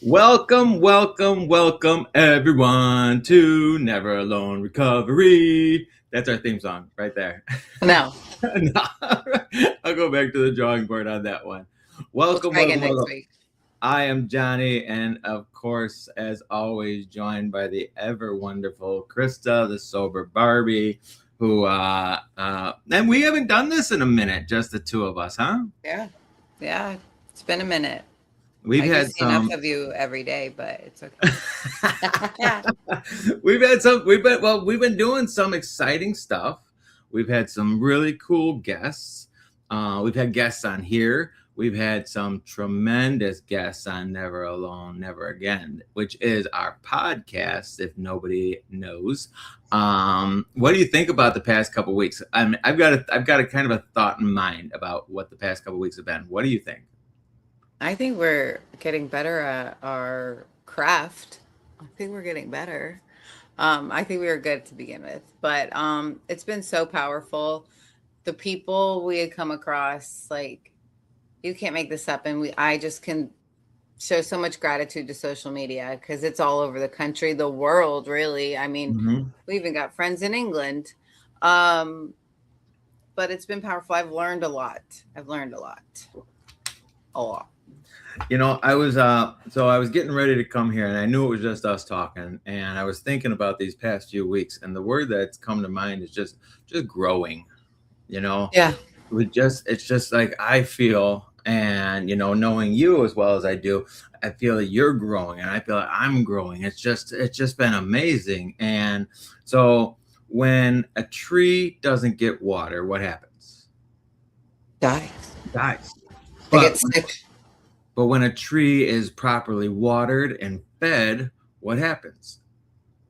Welcome, welcome, welcome, everyone to Never Alone Recovery. That's our theme song right there. No, No, I'll go back to the drawing board on that one. we'll Welcome, try again welcome, next welcome. week. I am Johnny, and of course, as always, joined by the ever wonderful Krista, the sober Barbie, and we haven't done this in a minute, just the two of us, huh? Yeah. Yeah. It's been a minute. We've I do had see enough some of you every day, but it's okay. we've been doing some exciting stuff. We've had some really cool guests. We've had guests on here. We've had some tremendous guests on Never Alone, Never Again, which is our podcast. If nobody knows, what do you think about the past couple weeks? I've got a kind of a thought in mind about what the past couple weeks have been. What do you think? I think we're getting better at our craft. I think we're getting better. I think we were good to begin with, but it's been so powerful. The people we had come across, like you can't make this up, and I just can show so much gratitude to social media because it's all over the country, the world, really. I mean, Mhm. we even got friends in England. Um, but it's been powerful. I've learned a lot. I've learned a lot. A lot. I was getting ready to come here and I knew it was just us talking and I was thinking about these past few weeks and the word that's come to mind is just growing, you know. Yeah. It's just like I feel, and knowing you as well as I do, I feel that you're growing and I feel like I'm growing. It's just been amazing. And so when a tree doesn't get water, what happens? Die. It dies. I But get sick. But when a tree is properly watered and fed, what happens?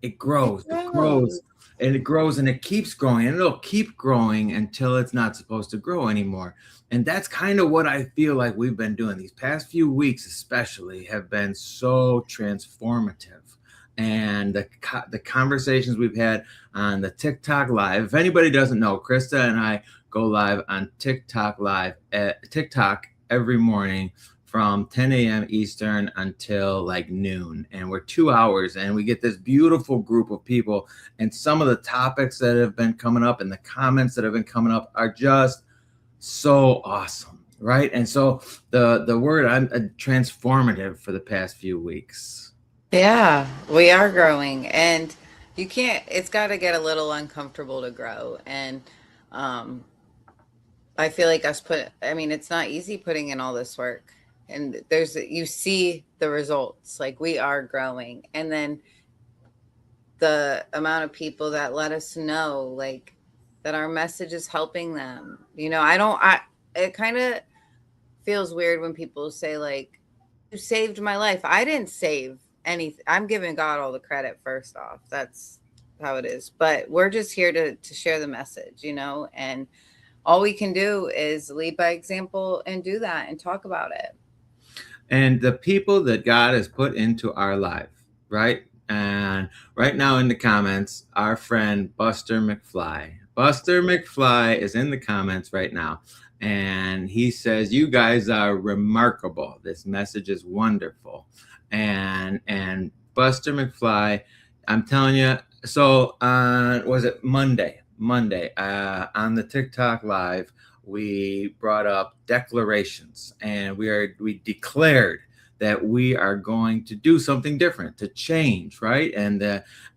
It It grows, it grows, grows. and it grows and it keeps growing and it'll keep growing until it's not supposed to grow anymore. And that's kind of what I feel like we've been doing. These past few weeks, especially, have been so transformative. And the conversations we've had on the TikTok Live. If anybody doesn't know, Krista and I go live on TikTok Live at TikTok every morning from 10 a.m. Eastern until like noon. And we're 2 hours and we get this beautiful group of people. And some of the topics that have been coming up and the comments that have been coming up are just so awesome. Right. And so the word I'm transformative for the past few weeks. Yeah, we are growing, and you can't. It's got to get a little uncomfortable to grow, and um, I feel like us put. I mean, it's not easy putting in all this work, and you see the results. Like we are growing, and then the amount of people that let us know, like that our message is helping them. I don't. I It kind of feels weird when people say like, "You saved my life." I didn't save anything. I'm giving God all the credit first off. That's how it is. But we're just here to share the message, and all we can do is lead by example and do that and talk about it. And the people that God has put into our life, right? And right now in the comments, our friend Buster McFly. Buster McFly is in the comments right now. And he says, "You guys are remarkable. This message is wonderful." And Buster McFly, I'm telling you, so on was it Monday? Monday, on the TikTok live, we brought up declarations and we declared that we are going to do something different, to change, right?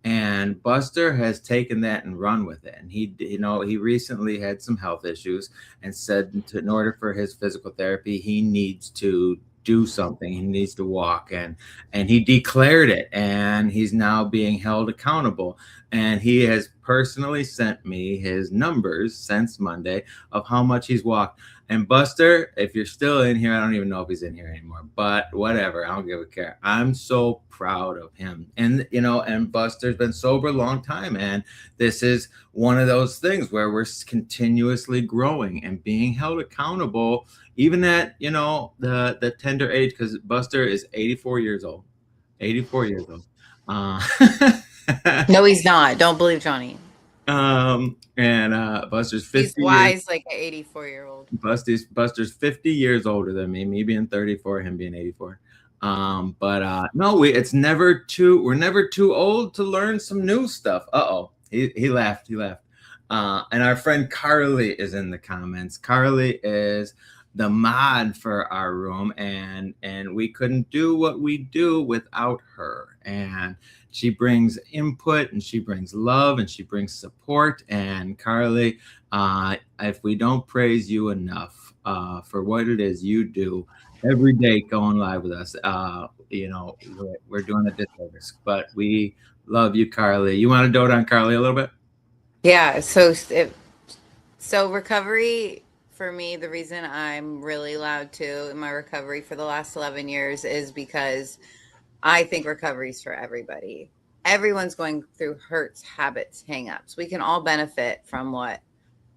And Buster has taken that and run with it. And he recently had some health issues and said in order for his physical therapy he needs to do something. He needs to walk, and he declared it, and he's now being held accountable. And he has personally sent me his numbers since Monday of how much he's walked. And Buster, if you're still in here, I don't even know if he's in here anymore, but whatever, I don't give a care. I'm so proud of him. And Buster's been sober a long time. And this is one of those things where we're continuously growing and being held accountable, even at, the tender age, because Buster is 84 years old. 84 years old. Uh, No, he's not. Don't believe Johnny. and Buster's He's 50 years wise like an 84-year-old. Buster's 50 years older than me being 34, him being 84. But no, it's never too. We're never too old to learn some new stuff. Uh-oh, he laughed. He laughed. And our friend Carly is in the comments. Carly is the mod for our room, and we couldn't do what we do without her. And she brings input, and she brings love, and she brings support. And Carly, if we don't praise you enough for what it is you do every day going live with us, we're doing a disservice. But we love you, Carly. You want to dote on Carly a little bit? Yeah. So recovery for me, the reason I'm really loud too in my recovery for the last 11 years is because I think recovery is for everybody. Everyone's going through hurts, habits, hangups. We can all benefit from what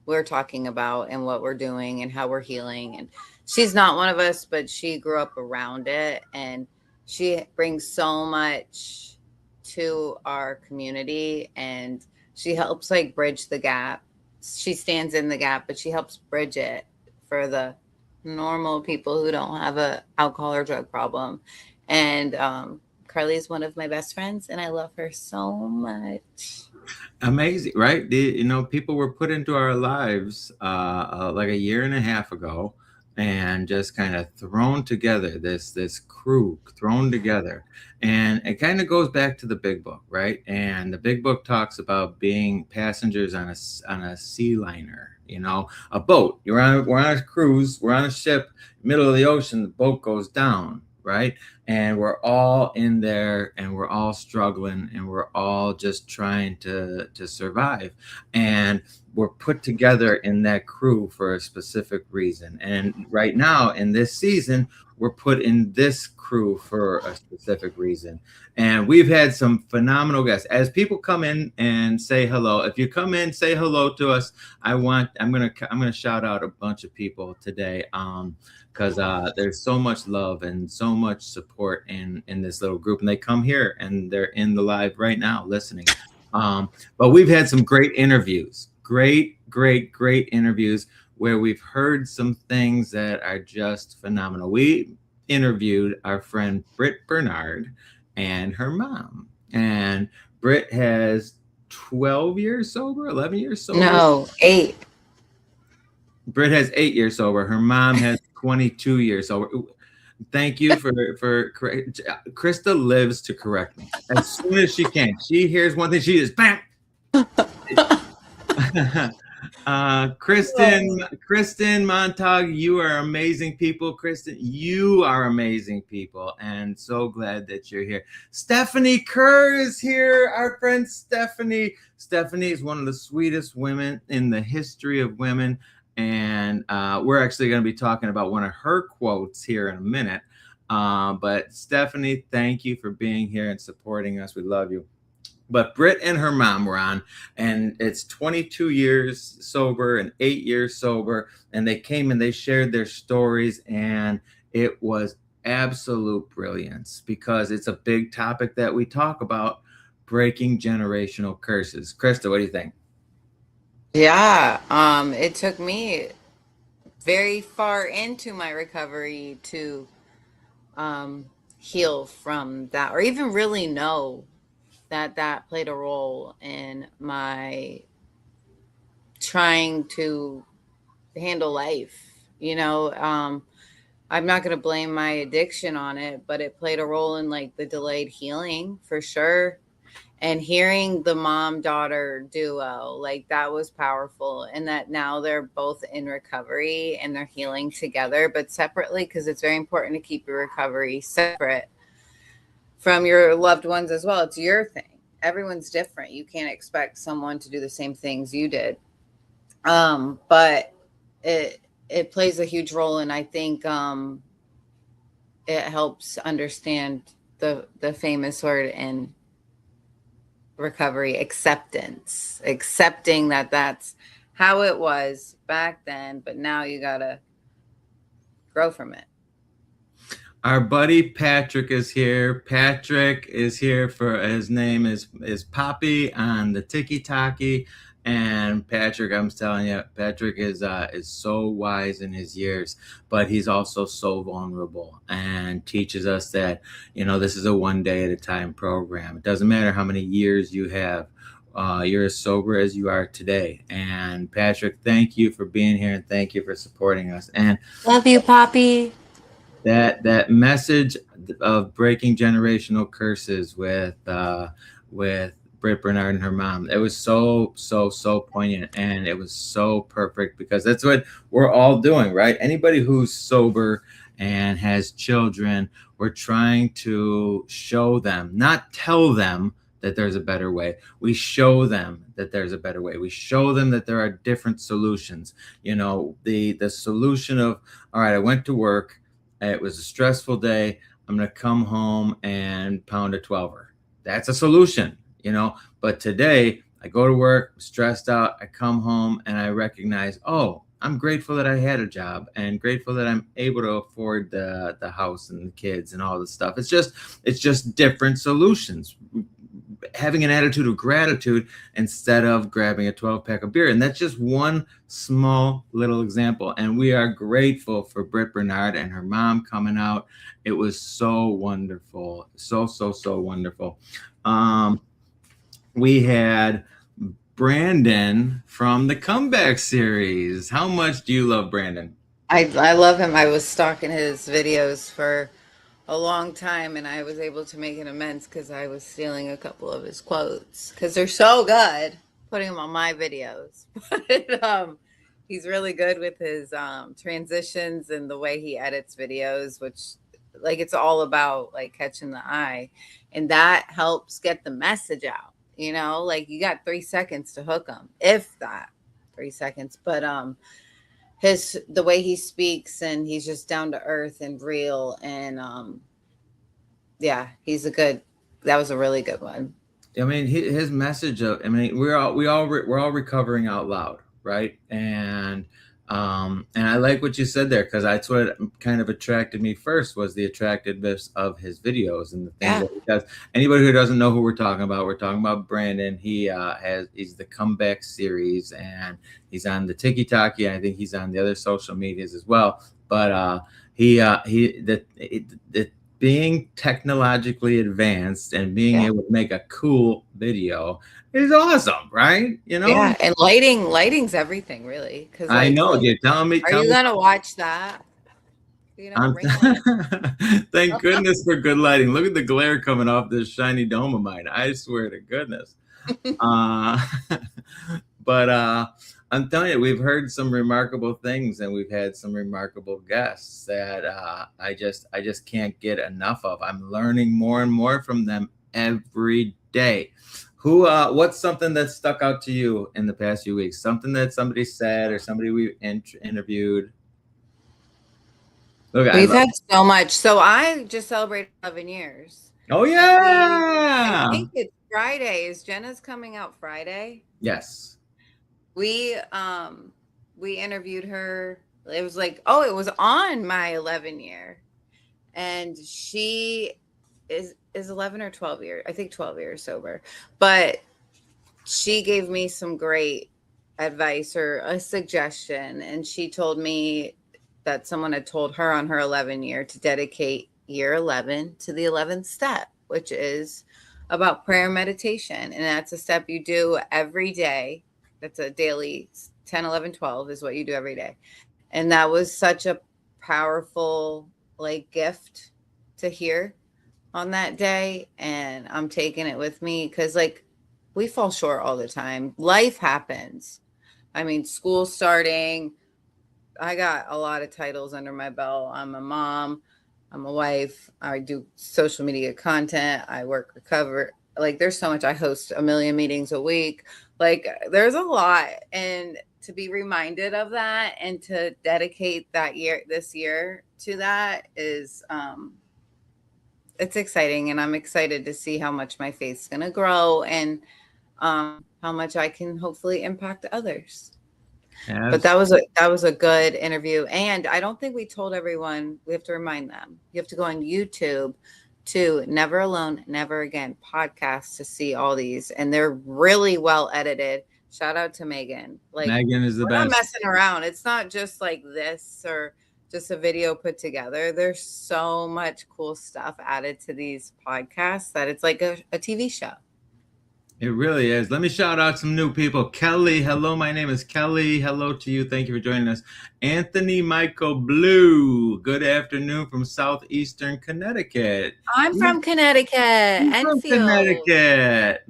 we're talking about and what we're doing and how we're healing. And she's not one of us, but she grew up around it, and she brings so much to our community, and she helps like bridge the gap. She stands in the gap, but she helps bridge it for the normal people who don't have a alcohol or drug problem. And Carly is one of my best friends, and I love her so much. Amazing, right? People were put into our lives like a year and a half ago, and just kind of thrown together. This crew thrown together, and it kind of goes back to the Big Book, right? And the Big Book talks about being passengers on a sea liner. A boat. We're on a cruise. We're on a ship, middle of the ocean. The boat goes down, right? And we're all in there, and we're all struggling, and we're all just trying to survive, and we're put together in that crew for a specific reason. And right now in this season, we're put in this crew for a specific reason. And we've had some phenomenal guests. As people come in and say hello, if you come in, say hello to us. I'm gonna shout out a bunch of people today, because there's so much love and so much support in this little group, and they come here and they're in the live right now listening. But we've had some great interviews, great interviews, where we've heard some things that are just phenomenal. We interviewed our friend Britt Bernard and her mom, and Britt has 12 years sober, 11 years sober. No, 8. Britt has 8 years sober. Her mom has 22 years sober. Thank you for Krista lives to correct me as soon as she can. She hears one thing, she just bam. Kristen Montag, you are amazing people. Kristen, you are amazing people, and so glad that you're here. Stephanie Kerr is here, our friend Stephanie. Stephanie is one of the sweetest women in the history of women, and we're actually going to be talking about one of her quotes here in a minute. But Stephanie, thank you for being here and supporting us. We love you. But Britt and her mom were on, and it's 22 years sober and 8 years sober. And they came and they shared their stories, and it was absolute brilliance, because it's a big topic that we talk about, breaking generational curses. Krista, what do you think? Yeah, it took me very far into my recovery to heal from that, or even really know that played a role in my trying to handle life. I'm not going to blame my addiction on it, but it played a role in like the delayed healing for sure. And hearing the mom daughter duo, like that was powerful. And that now they're both in recovery and they're healing together, but separately, because it's very important to keep your recovery separate from your loved ones as well. It's your thing. Everyone's different. You can't expect someone to do the same things you did. But it plays a huge role. And I think it helps understand the famous word in recovery, acceptance, accepting that that's how it was back then, but now you gotta grow from it. Our buddy Patrick is here. Patrick is here for his name is Poppy on the Tiki Taki, And Patrick, I'm telling you, Patrick is so wise in his years, but he's also so vulnerable and teaches us that, this is a one day at a time program. It doesn't matter how many years you have. You're as sober as you are today. And Patrick, thank you for being here and thank you for supporting us. And Love you, Poppy. that message of breaking generational curses with Britt Bernard and her mom, it was so poignant, and it was so perfect because that's what we're all doing, right? Anybody who's sober and has children, we're trying to show them, not tell them that there's a better way. We show them that there's a better way. We show them that there are different solutions. The solution of, all right, I went to work, it was a stressful day, I'm going to come home and pound a 12er. That's a solution, But today I go to work, I'm stressed out, I come home and I recognize, oh, I'm grateful that I had a job and grateful that I'm able to afford the house and the kids and all this stuff. It's just different solutions. Having an attitude of gratitude instead of grabbing a 12-pack of beer. And that's just one small little example. And we are grateful for Britt Bernard and her mom coming out. It was so wonderful. So wonderful. We had Brandon from the Comeback series. How much do you love Brandon? I love him. I was stalking his videos for a long time, and I was able to make an amends because I was stealing a couple of his quotes because they're so good. Putting them on my videos, but he's really good with his transitions and the way he edits videos, which like it's all about like catching the eye, and that helps get the message out. Like you got 3 seconds to hook them, if that 3 seconds, but the way he speaks, and he's just down to earth and real, and yeah, that was a really good one. I mean, his message of, I mean, we're all recovering out loud, right? And I like what you said there, because that's what kind of attracted me first, was the attractiveness of his videos and the things that he does. Anybody who doesn't know who we're talking about Brandon. He's the Comeback series, and he's on the TikTok. I think he's on the other social medias as well. But being technologically advanced and being able to make a cool video is awesome, right? Yeah, and lighting's everything, really. Because I know. You're telling me. Are you gonna watch that? Thank goodness for good lighting. Look at the glare coming off this shiny dome of mine. I swear to goodness. But I'm telling you, we've heard some remarkable things, and we've had some remarkable guests that I just can't get enough of. I'm learning more and more from them every day. What's something that stuck out to you in the past few weeks? Something that somebody said or somebody we interviewed? Look, we've had so much. So I just celebrated 11 years. Oh yeah. I think it's Friday. Is Jenna's coming out Friday? Yes. We interviewed her. It was like, oh, it was on my 11 year, and she is 11 or 12 years. I think 12 years sober, but she gave me some great advice or a suggestion, and she told me that someone had told her on her 11 year to dedicate year 11 to the 11th step, which is about prayer meditation, and that's a step you do every day. That's a daily 10, 11, 12 is what you do every day. And that was such a powerful gift to hear on that day. And I'm taking it with me because we fall short all the time. Life happens. I mean, school starting. I got a lot of titles under my belt. I'm a mom. I'm a wife. I do social media content. I work recover. There's so much. I host 1 million meetings a week. There's a lot, and to be reminded of that and to dedicate this year to that is, it's exciting. And I'm excited to see how much my faith's going to grow and, how much I can hopefully impact others. Yes. But that was a good interview. And I don't think we told everyone, we have to remind them, you have to go on YouTube to Never Alone, Never Again podcast to see all these. And they're really well edited. Shout out to Megan. Like, Megan is the we're not best. messing around. It's not just like this or just a video put together. There's so much cool stuff added to these podcasts that it's like a TV show. It really is. Let me shout out some new people. Kelly, hello, my name is Kelly. Hello to you. Thank you for joining us. Anthony Michael Blue, good afternoon from southeastern Connecticut. I'm from Connecticut, You're from Enfield. Connecticut.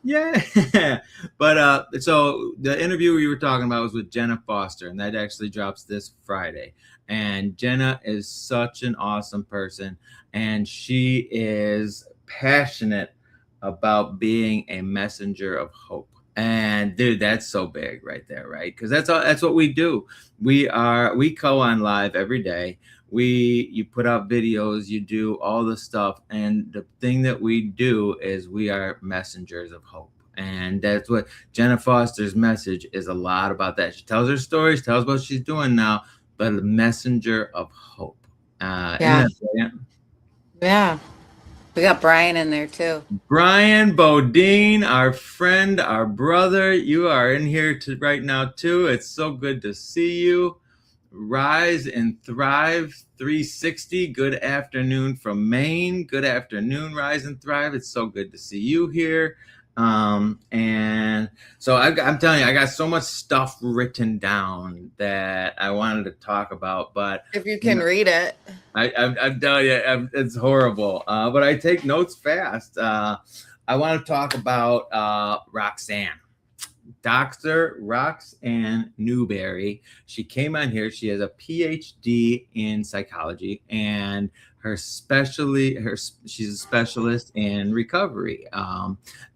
Yeah. Yeah. But so the interview we were talking about was with Jenna Foster, and that actually drops this Friday. And Jenna is such an awesome person, and she is passionate about being a messenger of hope. And dude, that's so big right there, right? Because that's what we do. We go on live every day. You put out videos, you do all the stuff, and the thing that we do is we are messengers of hope. And that's what Jenna Foster's message is, a lot about that. She tells her stories, tells what she's doing now, but a messenger of hope. Yeah. Yeah. We got Brian in there too. Brian Bodine, our friend, our brother, you are in here right now too. It's so good to see you. Rise and Thrive 360. Good afternoon from Maine. Good afternoon, Rise and Thrive. It's so good to see you here. And so I'm telling you, I got so much stuff written down that I wanted to talk about, but if you can read it, I'm telling you, it's horrible. But I take notes fast. I want to talk about Roxanne. Dr. Roxanne Newberry. She came on here. She has a PhD in psychology, and she's a specialist in recovery.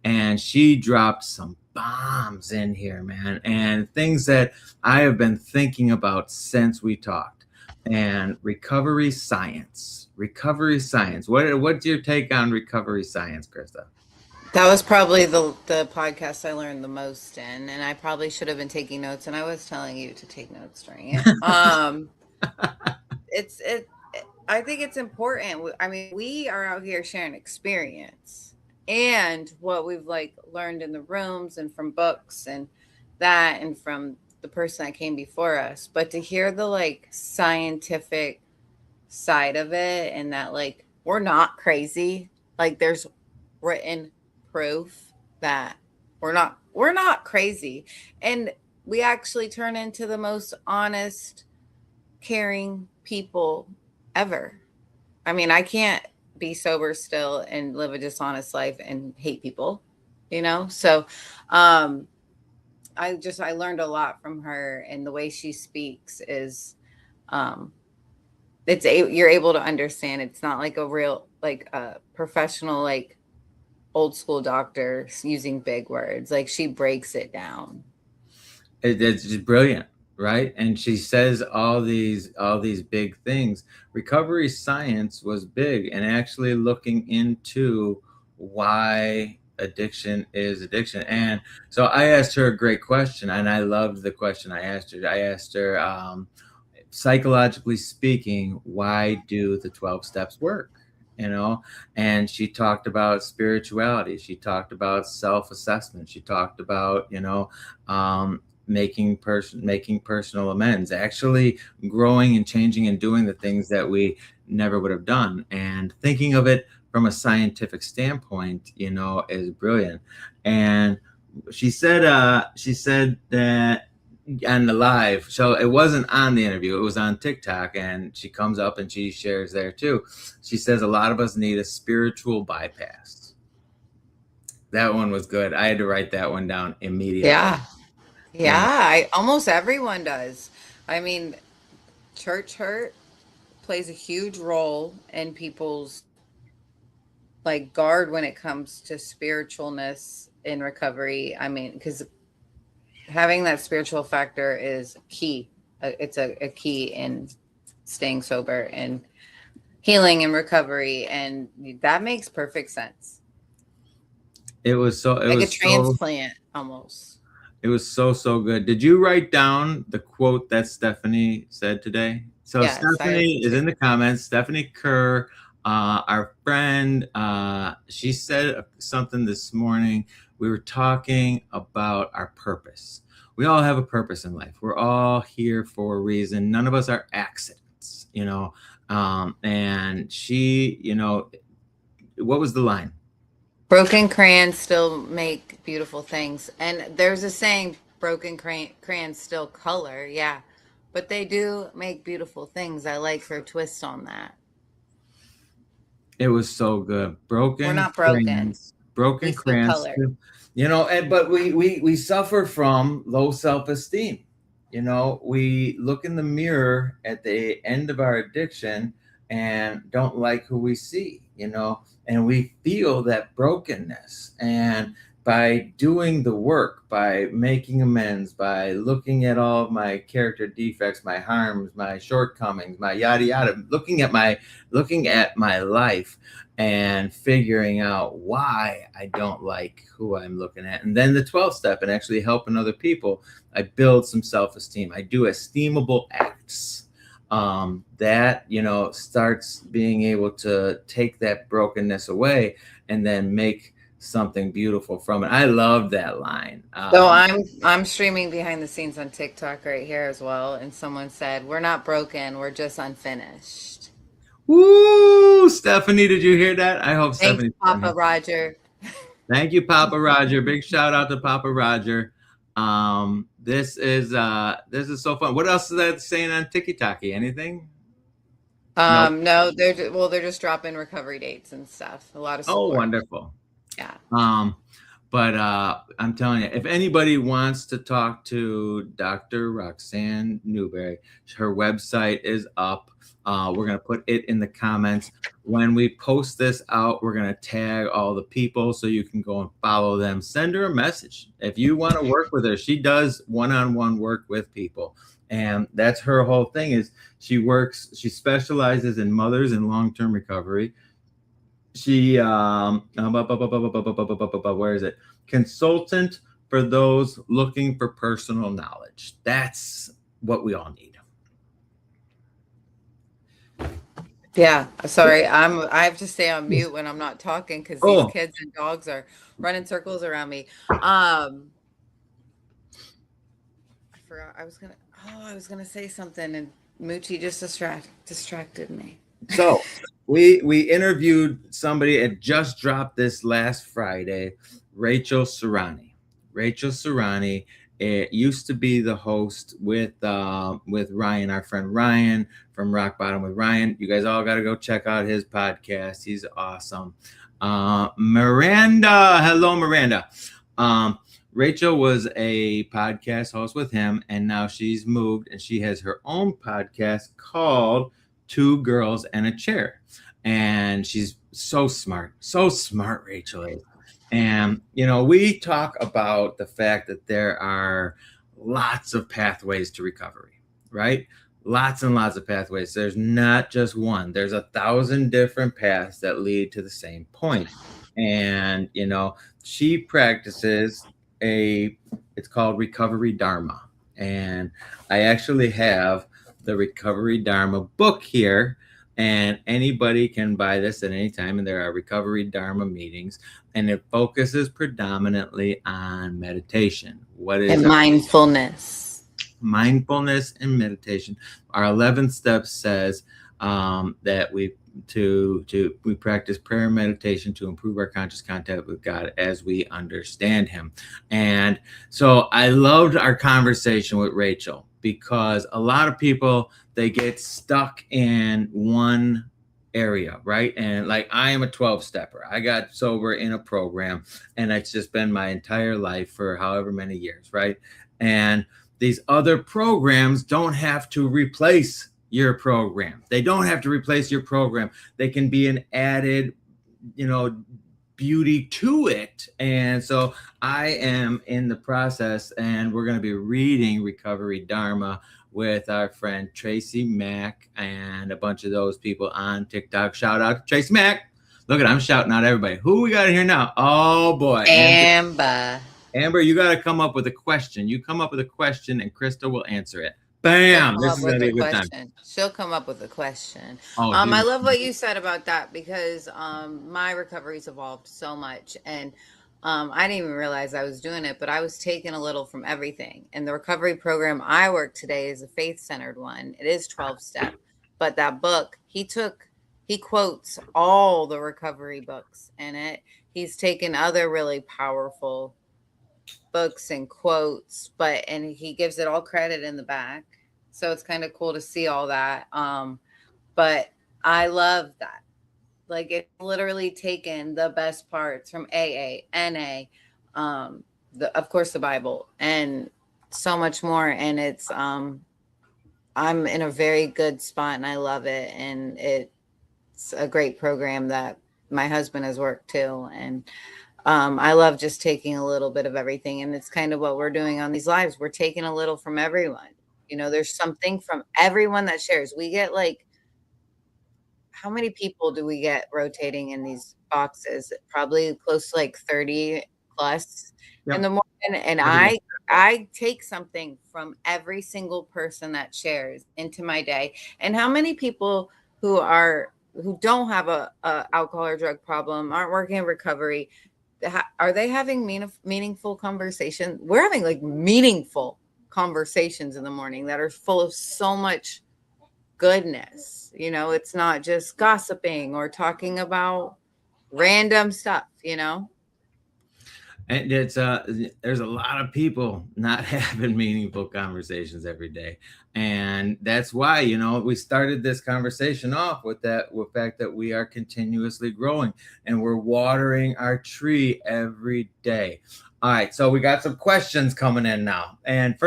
And she dropped some bombs in here, man, and things that I have been thinking about since we talked. And recovery science. What's your take on recovery science, Krista? that was probably the podcast I learned the most in, and I probably should have been taking notes, and I was telling you to take notes during it. I think it's important. I mean, we are out here sharing experience and what we've like learned in the rooms and from books and that and from the person that came before us. But to hear the like scientific side of it and that like we're not crazy, like there's written proof that we're not crazy, and we actually turn into the most honest, caring people ever. I mean, I can't be sober still and live a dishonest life and hate people, So I learned a lot from her, and the way she speaks is you're able to understand. It's not like a real like a professional like old school doctor using big words. Like she breaks it down. It's just brilliant, right? And she says all these big things. Recovery science was big, and actually looking into why addiction is addiction. And so I asked her a great question, and I loved the question I asked her. Psychologically speaking, why do the 12 steps work? And she talked about spirituality. She talked about self-assessment. She talked about, making personal amends, actually growing and changing and doing the things that we never would have done. And thinking of it from a scientific standpoint, is brilliant. And she said that on the live, so it wasn't on the interview, it was on TikTok, and she comes up and she shares there too. She says a lot of us need a spiritual bypass. That one was good. I had to write that one down immediately. Yeah, almost everyone does. I mean, church hurt plays a huge role in people's like guard when it comes to spiritualness in recovery. I mean, because having that spiritual factor is key. It's a key in staying sober and healing and recovery, and that makes perfect sense. It was a transplant almost. It was so good. Did you write down the quote that Stephanie said today? So yes, Stephanie is in the comments. Stephanie Kerr, our friend, she said something this morning we were talking about our purpose. We all have a purpose in life. We're all here for a reason. None of us are accidents, you know. And she, you know, what was the line? Broken crayons still make beautiful things. And there's a saying, broken crayons still color. Yeah. But they do make beautiful things. I like her twist on that. It was so good. We're Broken not broken. crayons, We broken still crayons, color. you know, and but we suffer from low self-esteem. You know, we look in the mirror at the end of our addiction and don't like who we see, you know, and we feel that brokenness. And by doing the work, by making amends, by looking at all of my character defects, my harms, my shortcomings, my yada yada, looking at my life and figuring out why I don't like who I'm looking at. And then the 12th step and actually helping other people, I build some self-esteem. I do esteemable acts. That, you know, starts being able to take that brokenness away and then make something beautiful from it. I love that line. So I'm streaming behind the scenes on TikTok right here as well, and someone said, "We're not broken, we're just unfinished." Woo! Stephanie, did you hear that? I hope Thanks, Stephanie's done Papa here. Roger. Thank you, Papa Roger. Big shout out to Papa Roger. This is so fun. What else is that saying on TikTok? Anything? No. No, they're just dropping recovery dates and stuff. A lot of Oh, support. wonderful. Yeah. But I'm telling you, if anybody wants to talk to Dr. Roxanne Newberry, her website is up. We're going to put it in the comments. When we post this out, we're going to tag all the people so you can go and follow them. Send her a message. If you want to work with her, she does one-on-one work with people. And that's her whole thing is she specializes in mothers in long-term recovery. She where is it? Consultant for those looking for personal knowledge. That's what we all need. Yeah. Sorry, I have to stay on mute when I'm not talking because these Oh, kids and dogs are running circles around me. I forgot I was gonna say something and Moochie just distracted me. so we interviewed somebody. It just dropped this last Friday. Rachel Serrani. Rachel Serrani. It used to be the host with Ryan, our friend Ryan from Rock Bottom with Ryan. You guys all got to go check out his podcast. He's awesome. Miranda, hello Miranda. Rachel was a podcast host with him, and now she's moved and she has her own podcast called Two Girls and a Chair. And she's so smart, Rachel is. And, you know, we talk about the fact that there are lots of pathways to recovery, right? Lots and lots of pathways. There's not just one, there's 1,000 different paths that lead to the same point. And, you know, she practices it's called Recovery Dharma. And I actually have the Recovery Dharma book here, and anybody can buy this at any time. And there are Recovery Dharma meetings, and it focuses predominantly on meditation. What is And mindfulness? Mindfulness and meditation. Our 11th step says that we practice prayer and meditation to improve our conscious contact with God as we understand him. And so I loved our conversation with Rachel because a lot of people, they get stuck in one area, right? And like I am a 12 stepper. I got sober in a program, and it's just been my entire life for however many years, right? And these other programs don't have to replace your program. They don't have to replace your program. They can be an added, you know, beauty to it. And so I am in the process, and we're going to be reading Recovery Dharma with our friend Tracy Mack and a bunch of those people on TikTok. Shout out to Tracy Mack. Look at, I'm shouting out everybody. Who we got in here now? Oh boy. Amber, you got to come up with a question. You come up with a question and Krista will answer it. Bam! This is going to be a good time. She'll come up with a question. Oh, I love what you said about that because my recovery's evolved so much. And I didn't even realize I was doing it, but I was taking a little from everything. And the recovery program I work today is a faith centered one. It is 12 step. But that book, he quotes all the recovery books in it. He's taken other really powerful books and quotes, and he gives it all credit in the back. So it's kind of cool to see all that. But I love that. Like, it's literally taken the best parts from AA, NA, of course the Bible, and so much more. And I'm in a very good spot, and I love it. And it's a great program that my husband has worked too. And I love just taking a little bit of everything. And it's kind of what we're doing on these lives. We're taking a little from everyone. There's something from everyone that shares. We get like, how many people do we get rotating in these boxes? Probably close to like 30 plus in the Yep. morning. And I take something from every single person that shares into my day. And how many people who don't have a alcohol or drug problem, aren't working in recovery, are they having meaningful conversation? We're having like meaningful conversations in the morning that are full of so much goodness. It's not just gossiping or talking about random stuff. And there's a lot of people not having meaningful conversations every day, and that's why we started this conversation off with the fact that we are continuously growing and we're watering our tree every day. All right, so we got some questions coming in now, and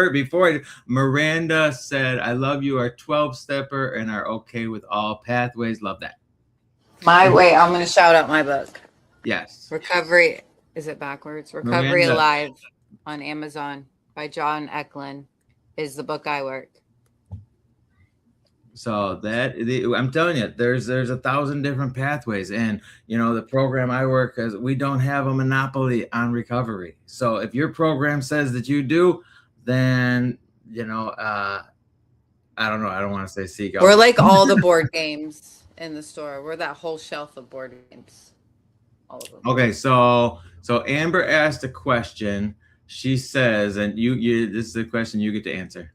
Miranda said, "I love you, our 12-stepper, and are okay with all pathways." Love that. I'm going to shout out my book. Yes. Recovery. Is it backwards? Recovery Alive on Amazon by John Eklund is the book I work. So I'm telling you, there's 1,000 different pathways, and the program I work as, we don't have a monopoly on recovery. So if your program says that you do, then I don't know. I don't want to say seek out. We're like all the board games in the store. We're that whole shelf of board games. All of them. Okay, so Amber asked a question. She says, and this is a question you get to answer.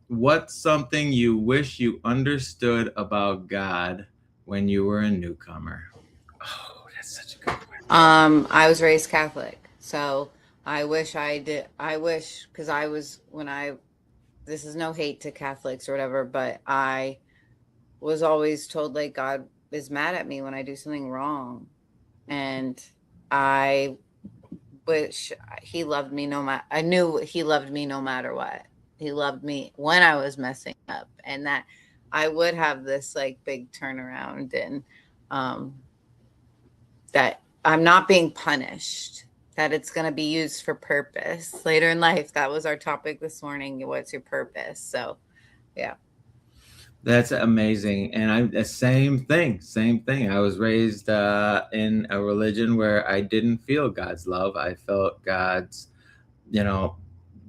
What's something you wish you understood about God when you were a newcomer? Oh, that's such a good question. I was raised Catholic, so I wish because this is no hate to Catholics or whatever, but I was always told like God is mad at me when I do something wrong. And I wish he loved me I knew he loved me no matter what. He loved me when I was messing up, and that I would have this like big turnaround, and that I'm not being punished, that it's going to be used for purpose later in life. That was our topic this morning. What's your purpose? So, yeah. That's amazing. And same thing. I was raised in a religion where I didn't feel God's love. I felt God's,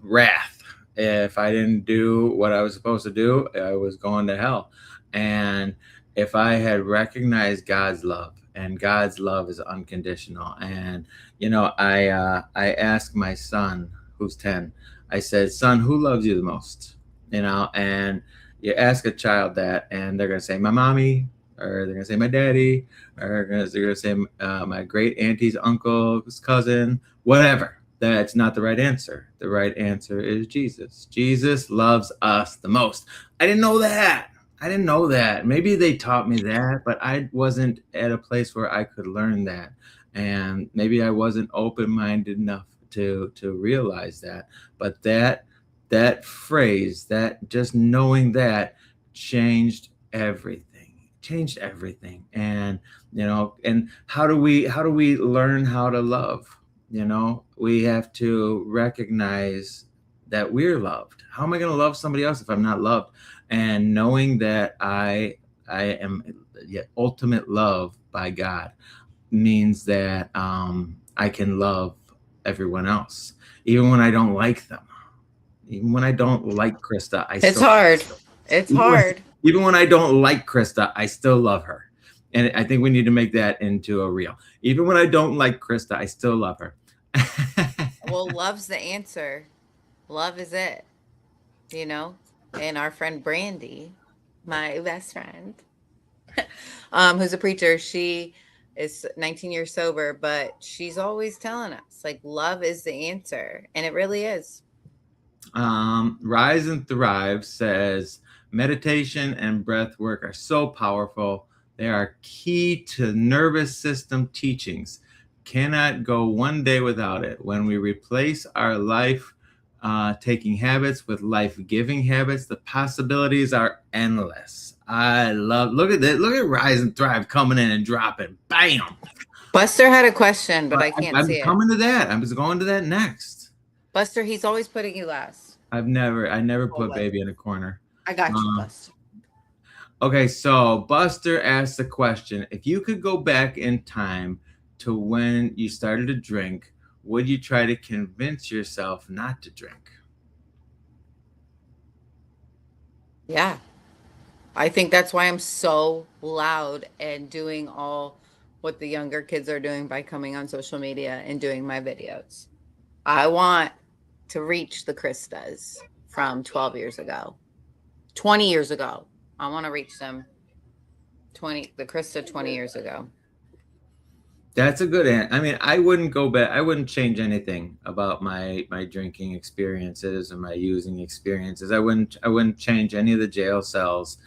wrath. If I didn't do what I was supposed to do, I was going to hell. And if I had recognized God's love, and God's love is unconditional. And, I asked my son, who's 10, I said, "Son, who loves you the most?" And you ask a child that, and they're going to say my mommy, or they're going to say my daddy, or they're going to say my great auntie's uncle's cousin, whatever. That's not the right answer. The right answer is Jesus. Jesus loves us the most. I didn't know that. Maybe they taught me that, but I wasn't at a place where I could learn that. And maybe I wasn't open-minded enough to realize that. But that phrase, that just knowing that, changed everything. And and how do we learn how to love? We have to recognize that we're loved. How am I going to love somebody else if I'm not loved? And knowing that I am the ultimate love by God means that I can love everyone else, even when I don't like them. Even when I don't like Krista, It's hard. It's hard. Even when I don't like Krista, I still love her. And I think we need to make that into a reel. Even when I don't like Krista, I still love her. Well, love's the answer. Love is it, you know? And our friend Brandy, my best friend, who's a preacher, she is 19 years sober, but she's always telling us like love is the answer. And it really is. Rise and Thrive says meditation and breath work are so powerful. They are key to nervous system teachings. Cannot go one day without it. When we replace our life taking habits with life giving habits, the possibilities are endless. I love, look at that. Look at Rise and Thrive coming in and dropping. Bam. Buster had a question, but I can't I'm see it. coming to that. I was going to that next. Buster, he's always putting you last. I never put Always. baby in a corner. I got you, Um, Buster. Okay, so Buster asked the question, if you could go back in time to when you started to drink, would you try to convince yourself not to drink? Yeah. I think that's why I'm so loud and doing all what the younger kids are doing by coming on social media and doing my videos. I want to reach the Kristas from 12 years ago, 20 years ago. I want to reach them 20, the Krista 20 years ago. That's a good answer. I mean, I wouldn't go back. I wouldn't change anything about my drinking experiences or my using experiences. I wouldn't change any of the jail cells.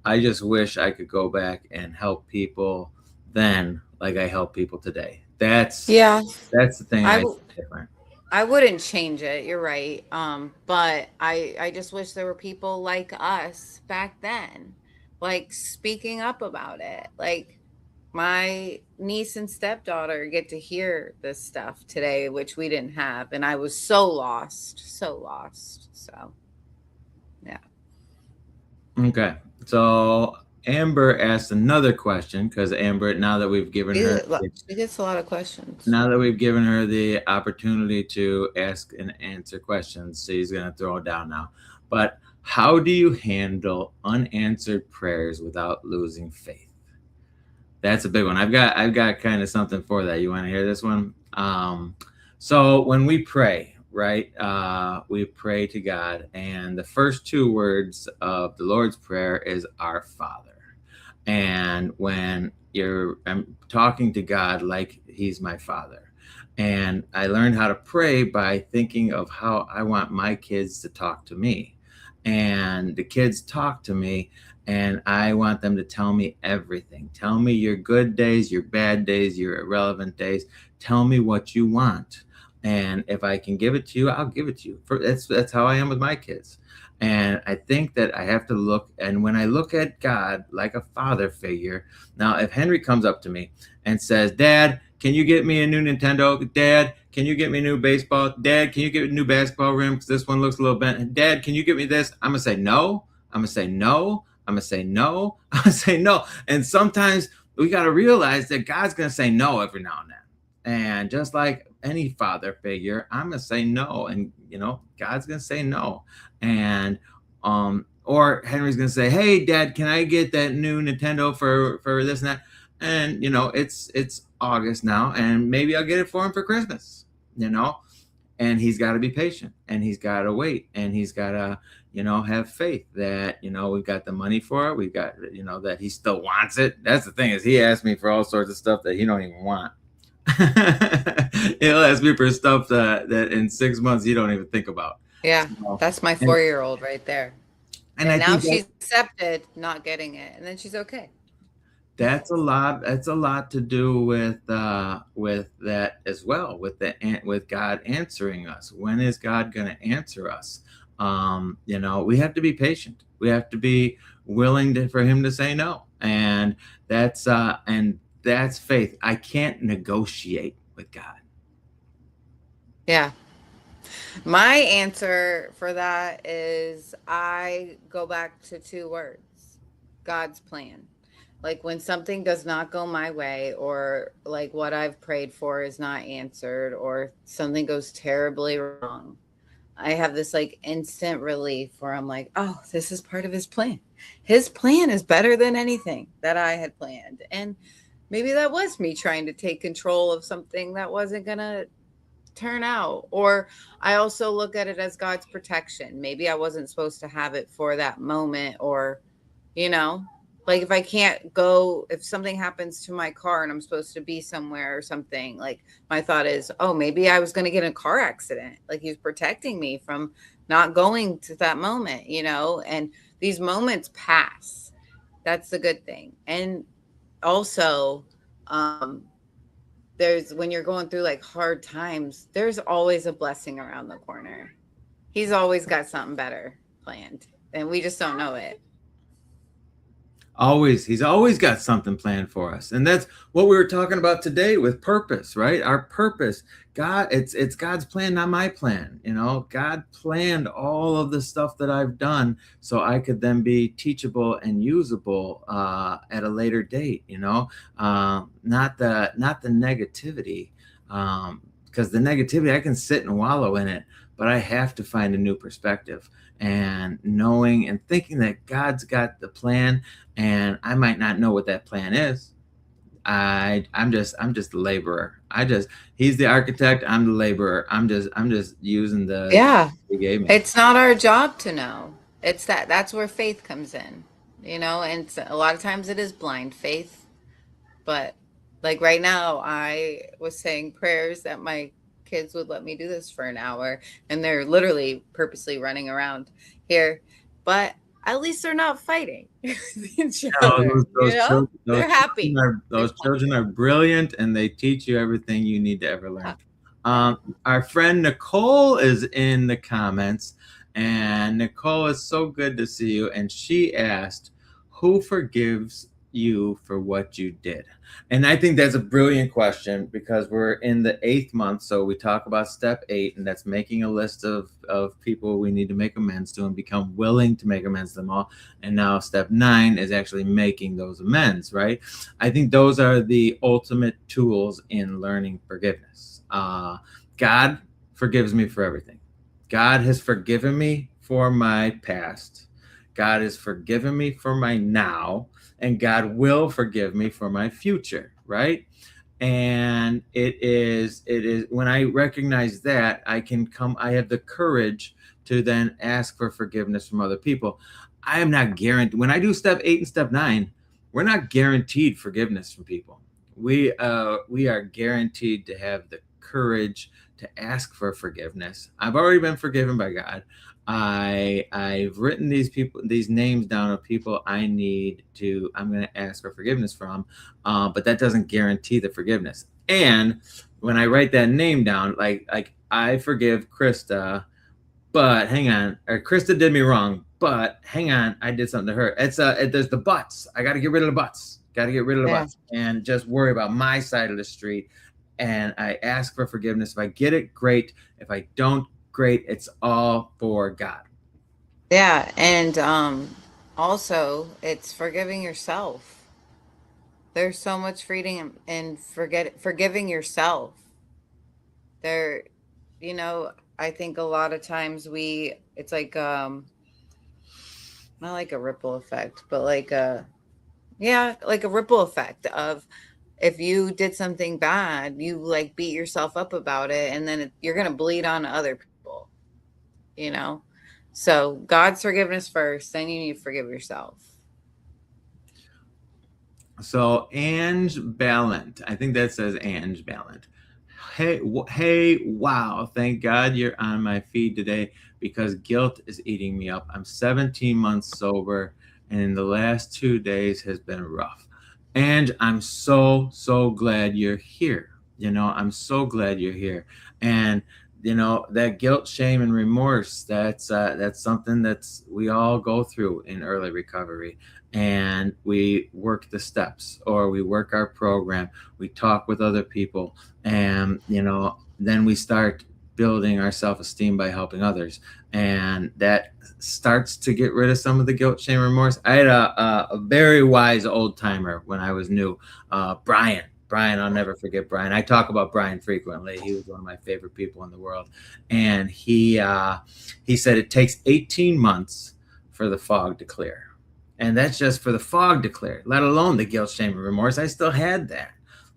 I just wish I could go back and help people then like I help people today. Yeah, That's the thing I I w- different. I wouldn't change it. You're right. But I just wish there were people like us back then, like speaking up about it. Like my niece and stepdaughter get to hear this stuff today, which we didn't have, and I was so lost, so lost. So yeah. Okay. So Amber asked another question because Amber, She gets a lot of questions. now that we've given her the opportunity to ask and answer questions, she's gonna throw it down now. But how do you handle unanswered prayers without losing faith? That's a big one. I've got kind of something for that. You want to hear this one? So when we pray, right, we pray to God, and the first two words of the Lord's Prayer is Our Father. And when I'm talking to God like He's my Father, and I learned how to pray by thinking of how I want my kids to talk to me, and the kids talk to me and I want them to tell me everything. Tell me your good days, your bad days, your irrelevant days. Tell me what you want. And if I can give it to you, I'll give it to you. That's how I am with my kids. And I think that I have to look, and when I look at God like a father figure, now if Henry comes up to me and says, Dad, can you get me a new Nintendo? Dad, can you get me a new baseball? Dad, can you get me a new basketball rim? Because this one looks a little bent. Dad, can you get me this? I'm going to say no. I'm going to say no. I'm going to say no. I'm going to say no. And sometimes we got to realize that God's going to say no every now and then. And just like any father figure, I'm going to say no. And, God's going to say no. And, or Henry's going to say, hey, Dad, can I get that new Nintendo for this and that? And, it's August now, and maybe I'll get it for him for Christmas, and he's got to be patient, and he's got to wait, and he's got to, have faith that, we've got the money for it. We've got, that he still wants it. That's the thing, is he asked me for all sorts of stuff that he don't even want. He'll ask me for stuff that in 6 months you don't even think about. Yeah, that's my 4-year-old right there. And I now think she's accepted not getting it, and then she's okay. that's a lot to do with that as well, with God answering us. When is God going to answer us? We have to be patient. We have to be willing for him to say no, and that's faith. I can't negotiate with God. Yeah. My answer for that is I go back to 2 words: God's plan. Like when something does not go my way, or like what I've prayed for is not answered, or something goes terribly wrong, I have this like instant relief where I'm like, oh, this is part of his plan. His plan is better than anything that I had planned. And maybe that was me trying to take control of something that wasn't going to turn out. Or I also look at it as God's protection. Maybe I wasn't supposed to have it for that moment, or, you know, like if I can't go, if something happens to my car and I'm supposed to be somewhere or something, like my thought is, oh, maybe I was going to get in a car accident. Like he's protecting me from not going to that moment, and these moments pass. That's the good thing. And also, um, there's when you're going through like hard times, there's always a blessing around the corner. He's always got something better planned, and we just don't know it. He's always got something planned for us. And that's what we were talking about today with purpose, right? Our purpose. God, it's God's plan, not my plan. God planned all of the stuff that I've done so I could then be teachable and usable at a later date, not the negativity. Because the negativity, I can sit and wallow in it, but I have to find a new perspective. And knowing and thinking that God's got the plan, and I might not know what that plan is. I'm just the laborer. He's the architect. I'm the laborer. I'm just using the Yeah. he gave me. It's not our job to know. That's where faith comes in, and a lot of times it is blind faith. But like right now, I was saying prayers that my kids would let me do this for an hour, and they're literally purposely running around here. But at least they're not fighting each other. They're happy. Those children are brilliant, and they teach you everything you need to ever learn. Our friend Nicole is in the comments, and Nicole, is so good to see you. And she asked, who forgives you for what you did? And I think that's a brilliant question, because we're in the 8th month. So we talk about step 8, and that's making a list of people we need to make amends to and become willing to make amends to them all. And now step 9 is actually making those amends, right? I think those are the ultimate tools in learning forgiveness. God forgives me for everything. God has forgiven me for my past. God has forgiven me for my now, and God will forgive me for my future, right? And it is when I recognize that, I have the courage to then ask for forgiveness from other people. I am not guaranteed. When I do step 8 and step 9, we're not guaranteed forgiveness from people. We are guaranteed to have the courage to ask for forgiveness. I've already been forgiven by God. I've written these names down of people I'm going to ask for forgiveness from, but that doesn't guarantee the forgiveness. And when I write that name down, like I forgive Krista, but hang on, or Krista did me wrong, but hang on, I did something to her. There's the buts. I got to get rid of the buts. Buts, and just worry about my side of the street. And I ask for forgiveness. If I get it, great. If I don't, great. It's all for God. Yeah, and also it's forgiving yourself. There's so much freedom in forgiving yourself. There, I think a lot of times it's like not like a ripple effect, but like a ripple effect of, if you did something bad, you like beat yourself up about it, and then you're going to bleed on other people, So God's forgiveness first, then you need to forgive yourself. So Ange Ballant, I think that says Ange Ballant. Hey, wow. Thank God you're on my feed today, because guilt is eating me up. I'm 17 months sober, and in the last 2 days has been rough. And I'm so glad you're here. I'm so glad you're here. And that guilt, shame, and remorse, that's something that's we all go through in early recovery. And we work the steps, or we work our program, we talk with other people, and then we start building our self-esteem by helping others, and that starts to get rid of some of the guilt, shame, remorse. I had a very wise old timer when I was new, Brian Brian, I'll never forget Brian. I talk about Brian frequently. He was one of my favorite people in the world. And he said it takes 18 months for the fog to clear. And that's just for the fog to clear, let alone the guilt, shame, and remorse. I still had that.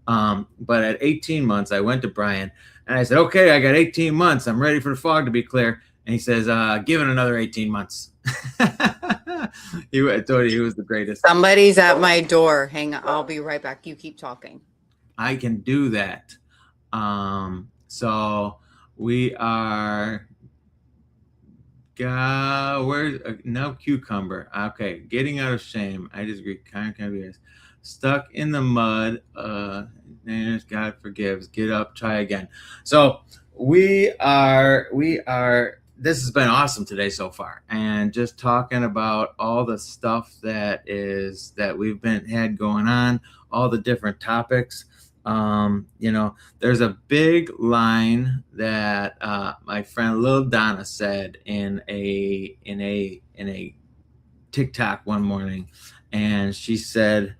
But at 18 months, I went to Brian and I said, okay, I got 18 months. I'm ready for the fog to be clear. And he says, give it another 18 months. I told you he was the greatest. Somebody's at my door. Hang on. I'll be right back. You keep talking. I can do that. So we are where's no cucumber. Okay, getting out of shame. I just agree. Kind of stuck in the mud. God forgives. Get up, try again. So we are. This has been awesome today so far, and just talking about all the stuff that we've had going on, all the different topics. There's a big line that my friend Lil Donna said in a TikTok one morning, and she said,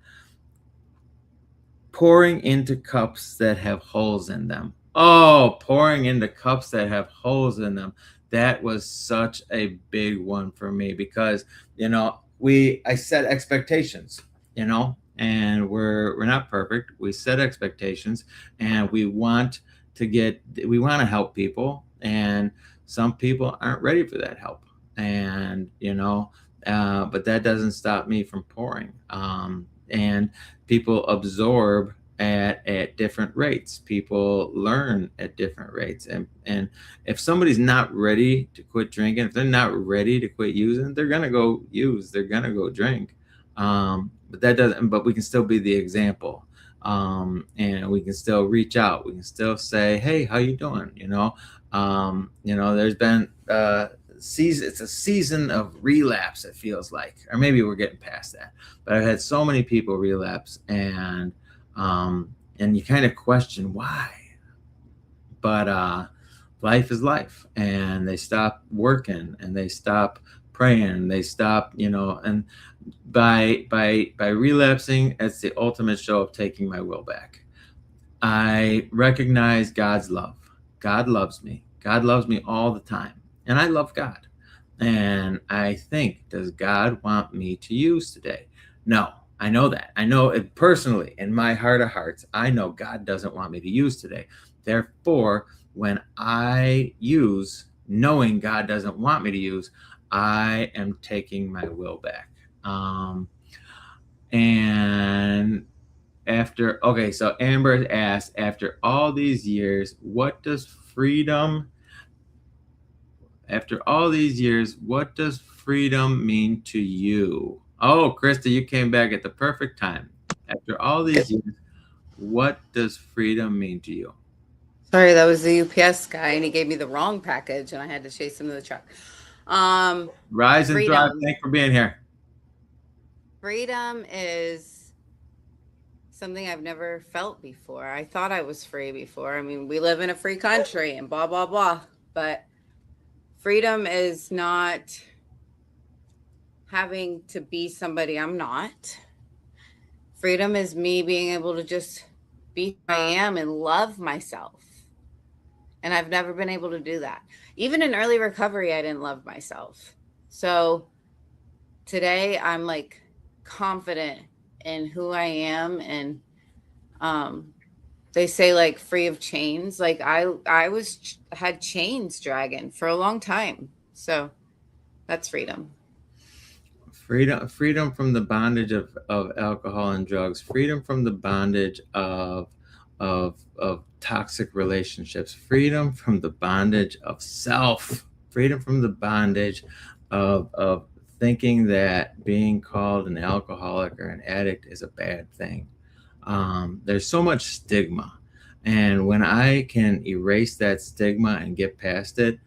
pouring into cups that have holes in them. Oh, pouring into cups that have holes in them. That was such a big one for me because, I set expectations, and we're not perfect. We set expectations and we want to help people, and some people aren't ready for that help. And, but that doesn't stop me from pouring. And people absorb at different rates. People learn at different rates. And if somebody's not ready to quit drinking, if they're not ready to quit using, they're going to go use, they're going to go drink. But we can still be the example. And we can still reach out. We can still say, hey, how you doing? There's been it's a season of relapse, it feels like, or maybe we're getting past that, but I've had so many people relapse, and you kind of question why, but life is life, and they stop working and they stop praying, they stop, and by relapsing, it's the ultimate show of taking my will back. I recognize God's love. God loves me. God loves me all the time. And I love God. And I think, does God want me to use today? No, I know that. I know it personally, in my heart of hearts, I know God doesn't want me to use today. Therefore, when I use, knowing God doesn't want me to use, I am taking my will back. So Amber asked, after all these years, what does freedom mean to you? Oh, Krista, you came back at the perfect time. After all these years, what does freedom mean to you? Sorry, that was the UPS guy, and he gave me the wrong package, and I had to chase him to the truck. Rise and thrive. Thanks for being here. Freedom is something I've never felt before. I thought I was free before. I mean, we live in a free country and blah, blah, blah. But freedom is not having to be somebody I'm not. Freedom is me being able to just be who I am and love myself. And I've never been able to do that. Even in early recovery, I didn't love myself. So today I'm like confident in who I am. And they say like free of chains. Like I had chains dragging for a long time. So that's freedom. Freedom from the bondage of alcohol and drugs, freedom from the bondage of toxic relationships, freedom from the bondage of self, freedom from the bondage of thinking that being called an alcoholic or an addict is a bad thing. There's so much stigma. And when I can erase that stigma and get past it,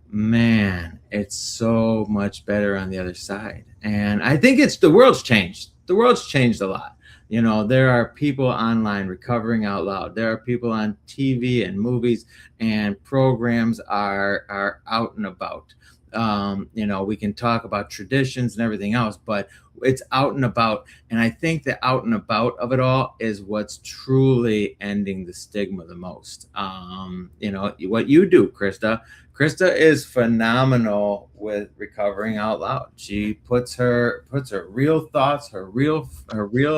man, it's so much better on the other side. And I think the world's changed. The world's changed a lot. There are people online recovering out loud. There are people on TV and movies, and programs are out and about. We can talk about traditions and everything else, but it's out and about. And I think the out and about of it all is what's truly ending the stigma the most. What you do, Krista. Krista is phenomenal with recovering out loud. She puts her real thoughts, her real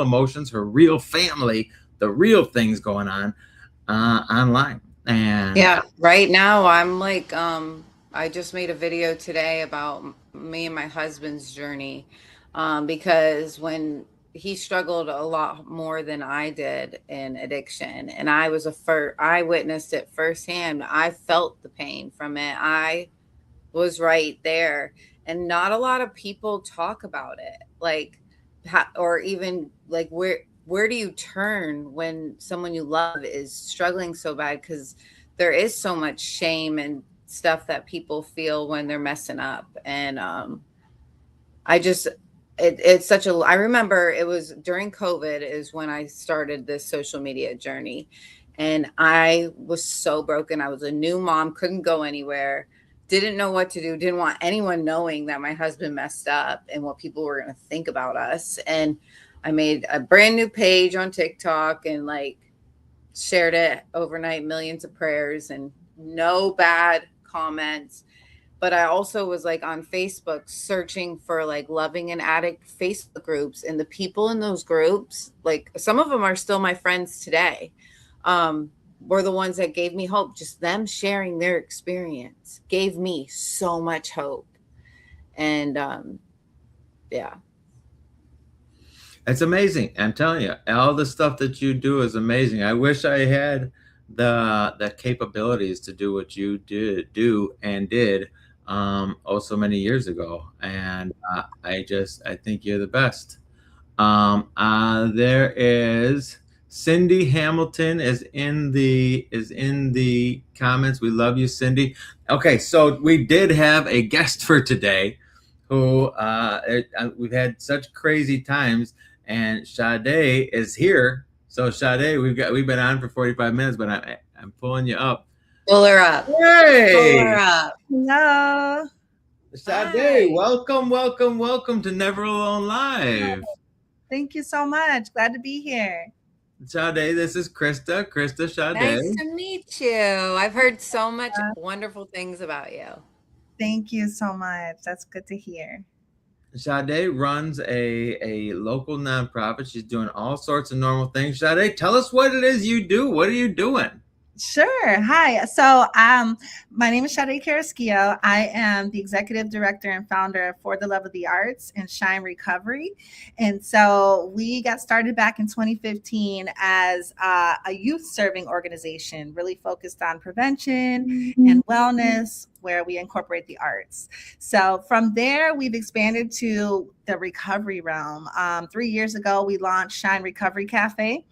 emotions, her real family, the real things going on online. And Yeah, right now I'm like, I just made a video today about me and my husband's journey, because when he struggled a lot more than I did in addiction, and I witnessed it firsthand. I felt the pain from it. I was right there, and not a lot of people talk about it, like, or even like where do you turn when someone you love is struggling so bad? Because there is so much shame and stuff that people feel when they're messing up. And I just it's such a I remember it was during COVID is when I started this social media journey, and I was so broken. I was a new mom, couldn't go anywhere, didn't know what to do, didn't want anyone knowing that my husband messed up and what people were going to think about us. And I made a brand new page on TikTok and like shared it overnight, millions of prayers and no bad comments. But I also was like on Facebook searching for like loving an addict Facebook groups, and the people in those groups, like some of them are still my friends today, were the ones that gave me hope. Just them sharing their experience gave me so much hope. And yeah. it's amazing. I'm telling you, all the stuff that you do is amazing. I wish I had the capabilities to do what you did so many years ago. And I think you're the best. There is Cindy Hamilton is in the comments. We love you, Cindy. Okay, so we did have a guest for today who we've had such crazy times, and Sade is here. So Sade, we've been on for 45 minutes, but I'm pulling you up. Pull her up. Pull Hey, her up. Hello. Sade, welcome to Never Alone Live. Thank you so much. Glad to be here. Sade, this is Krista. Krista, Sade. Nice to meet you. I've heard so much wonderful things about you. Thank you so much. That's good to hear. Sade runs a local nonprofit. She's doing all sorts of normal things. Sade, tell us what it is you do. What are you doing? Sure. Hi. So my name is Sade Carrasquillo. I am the executive director and founder of For the Love of the Arts and Shine Recovery. And so we got started back in 2015 as a youth serving organization, really focused on prevention and wellness, where we incorporate the arts. So from there, we've expanded to the recovery realm. 3 years ago, we launched Shine Recovery Cafe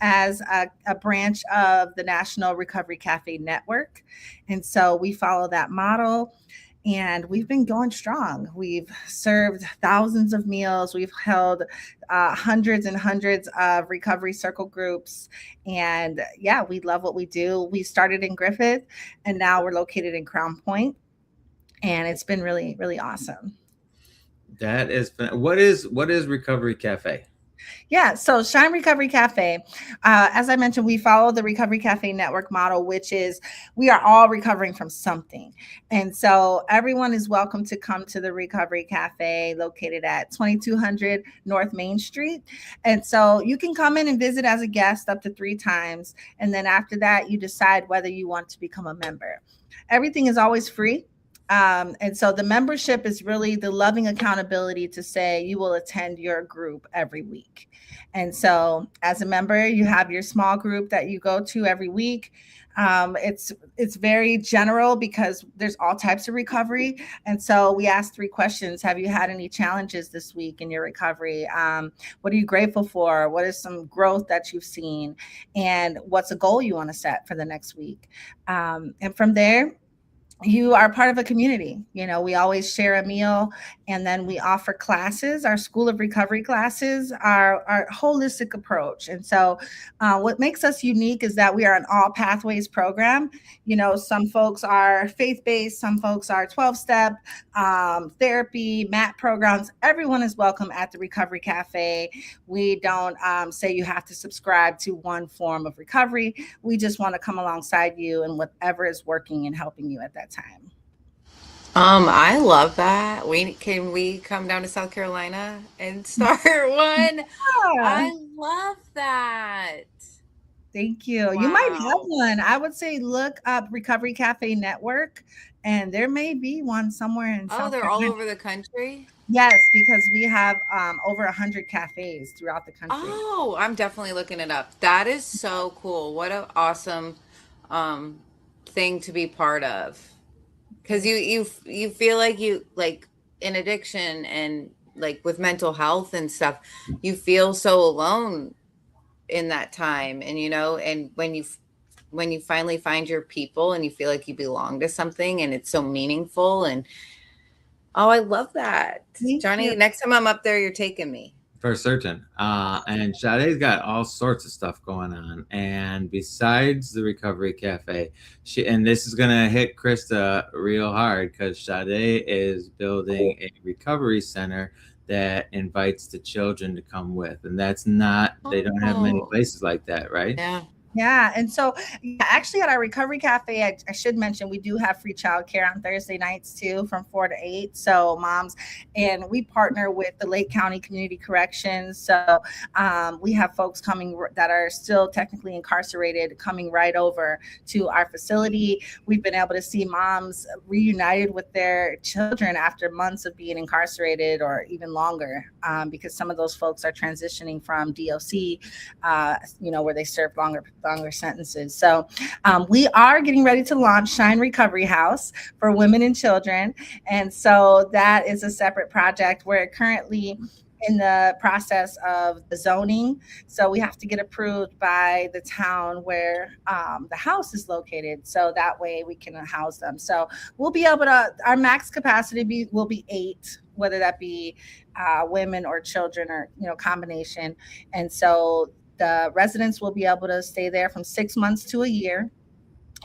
as a branch of the National Recovery Cafe Network. And so we follow that model, and we've been going strong. We've served thousands of meals. We've held hundreds and hundreds of recovery circle groups. And yeah, we love what we do. We started in Griffith, and now we're located in Crown Point. And it's been really, really awesome. That is, what is Recovery Cafe? Yeah, so Shine Recovery Cafe, as I mentioned, we follow the Recovery Cafe Network model, which is we are all recovering from something. And so everyone is welcome to come to the Recovery Cafe located at 2200 North Main Street. And so you can come in and visit as a guest up to 3 times. And then after that, you decide whether you want to become a member. Everything is always free. And so the membership is really the loving accountability to say you will attend your group every week. And so as a member, you have your small group that you go to every week. It's very general because there's all types of recovery. And so we ask 3 questions. Have you had any challenges this week in your recovery? What are you grateful for? What is some growth that you've seen? And what's a goal you want to set for the next week? And from there, you are part of a community. You know, we always share a meal, and then we offer classes. Our School of Recovery classes are our holistic approach. And so, what makes us unique is that we are an all pathways program. You know, some folks are faith based, some folks are 12-step therapy, MAT programs. Everyone is welcome at the Recovery Cafe. We don't say you have to subscribe to one form of recovery. We just want to come alongside you and whatever is working and helping you at that time. I love that. We come down to South Carolina and start one? Yeah, I love that. thank you. You might have Wow. one. I would say look up Recovery Cafe Network, and there may be one somewhere in Oh, South they're all Carolina. over the country? Yes, because we have over 100 cafes throughout the country. Oh, I'm definitely looking it up. That is so cool. What an awesome um thing to be part of. Because Thank you feel like you like in addiction and like with mental health and stuff, you feel so alone in that time. And and when you finally find your people and you feel like you belong to something and it's so meaningful. And oh, I love that. thank you. Johnny, next time I'm up there, you're taking me. For certain. And Sade's got all sorts of stuff going on. And besides the Recovery Cafe, and this is going to hit Krista real hard because Sade is building a recovery center that invites the children to come with. And that's not, they don't have many Oh, places like that, right? yeah. Yeah, and so yeah, actually at our Recovery Cafe, I should mention we do have free childcare on Thursday nights too, from 4 to 8. So moms, and we partner with the Lake County Community Corrections. So we have folks coming that are still technically incarcerated, coming right over to our facility. We've been able to see moms reunited with their children after months of being incarcerated or even longer, because some of those folks are transitioning from DOC, where they serve longer sentences. So we are getting ready to launch Shine Recovery House for women and children. And so that is a separate project. We're currently in the process of the zoning. So we have to get approved by the town where the house is located. So that way we can house them. So we'll be able to, our max capacity will be 8, whether that be women or children or, combination. And so the residents will be able to stay there from 6 months to a year,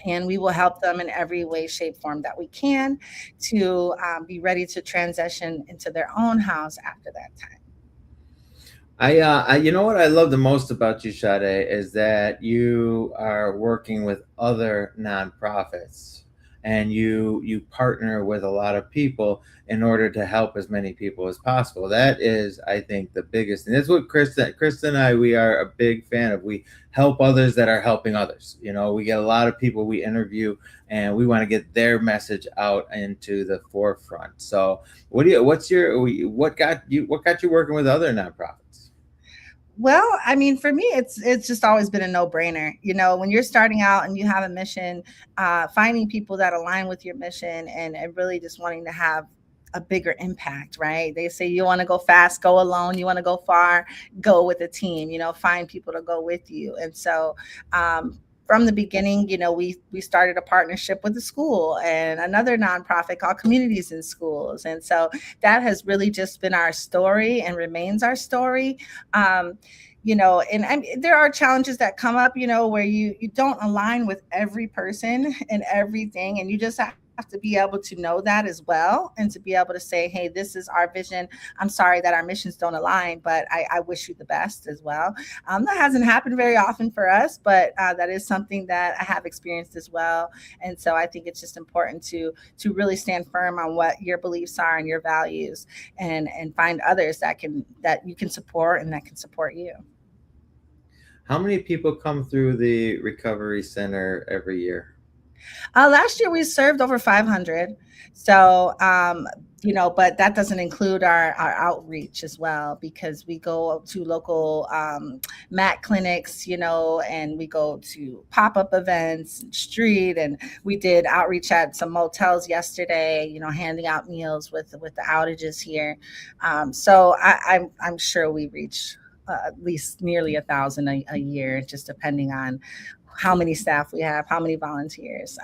and we will help them in every way, shape, form that we can to be ready to transition into their own house after that time. You know what I love the most about you, Sade, is that you are working with other nonprofits and you partner with a lot of people in order to help as many people as possible. That is, I think, the biggest, and that's what Krista and I, we are a big fan of. We help others that are helping others. You know, we get a lot of people we interview, and we want to get their message out into the forefront. So, what what got you working with other nonprofits? Well, I mean, for me, it's just always been a no-brainer. You know, when you're starting out and you have a mission, finding people that align with your mission and really just wanting to have a bigger impact, right? They say you want to go fast, go alone. You want to go far, go with a team. You know, find people to go with you. And so, from the beginning, we started a partnership with the school and another nonprofit called Communities in Schools. And so that has really just been our story and remains our story. And there are challenges that come up, where you don't align with every person and everything, and you just have to be able to know that as well, and to be able to say, hey, this is our vision. I'm sorry that our missions don't align, but I wish you the best as well. That hasn't happened very often for us, but that is something that I have experienced as well. And so I think it's just important to really stand firm on what your beliefs are and your values, and find others that you can support and that can support you. How many people come through the recovery center every year? Last year we served over 500. So, but that doesn't include our outreach as well, because we go to local MAT clinics, and we go to pop-up events, street, and we did outreach at some motels yesterday, handing out meals with the outages here. So I'm sure we reach at least nearly 1,000 a year, just depending on how many staff we have, how many volunteers.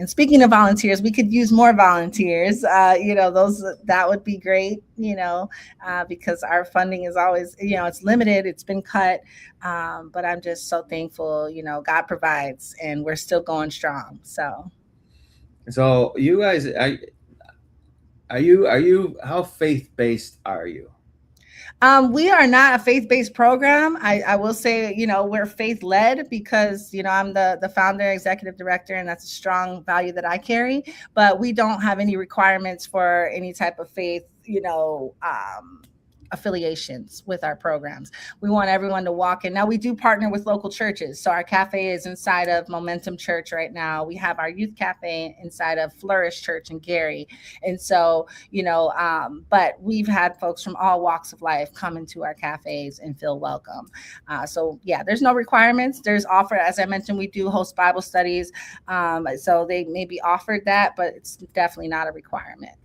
And speaking of volunteers, we could use more volunteers. Those that would be great. Because our funding is always, it's limited. It's been cut, but I'm just so thankful. God provides, and we're still going strong. So you guys, are you how faith-based are you? We are not a faith-based program. I will say, we're faith-led because, I'm the founder, executive director, and that's a strong value that I carry. But we don't have any requirements for any type of faith, affiliations with our programs. We want everyone to walk in. Now we do partner with local churches. So our cafe is inside of Momentum Church right now. We have our youth cafe inside of Flourish Church in Gary. And so, but we've had folks from all walks of life come into our cafes and feel welcome. There's no requirements. There's offer, as I mentioned, we do host Bible studies. So they may be offered that, but it's definitely not a requirement.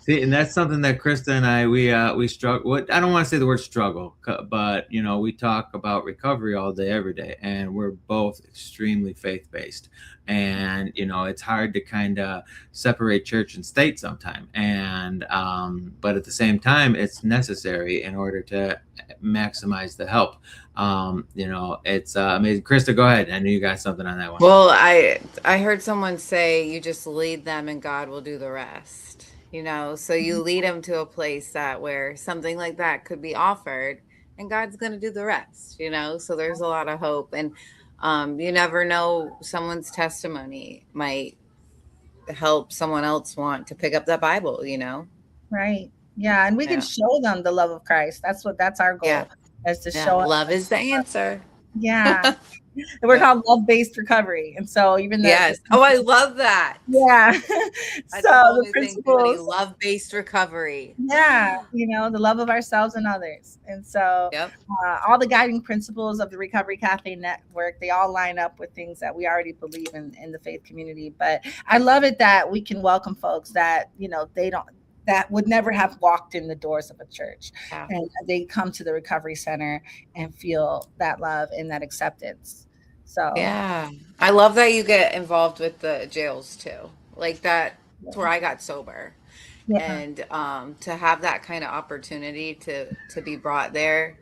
See, and that's something that Krista and I we struggle. I don't want to say the word struggle, but we talk about recovery all day, every day, and we're both extremely faith-based. And it's hard to kind of separate church and state sometimes. And but at the same time, it's necessary in order to maximize the help. It's amazing. Krista, go ahead. I know you got something on that one. Well, I heard someone say you just lead them and God will do the rest. So you lead them to a place where something like that could be offered, and God's going to do the rest. So there's a lot of hope, and you never know, someone's testimony might help someone else want to pick up that Bible. Right. Yeah, and we can show them the love of Christ. That's our goal, is to show love is the answer. Yeah. We're called love-based recovery. And so even though I love that. Yeah. So the principles, love-based recovery. Yeah. The love of ourselves and others. And so all the guiding principles of the Recovery Cafe Network, they all line up with things that we already believe in the faith community. But I love it that we can welcome folks that, that would never have walked in the doors of a church. Yeah. And they come to the Recovery Center and feel that love and that acceptance. So yeah, I love that you get involved with the jails too. Like that's where I got sober. Yeah. And to have that kind of opportunity to be brought there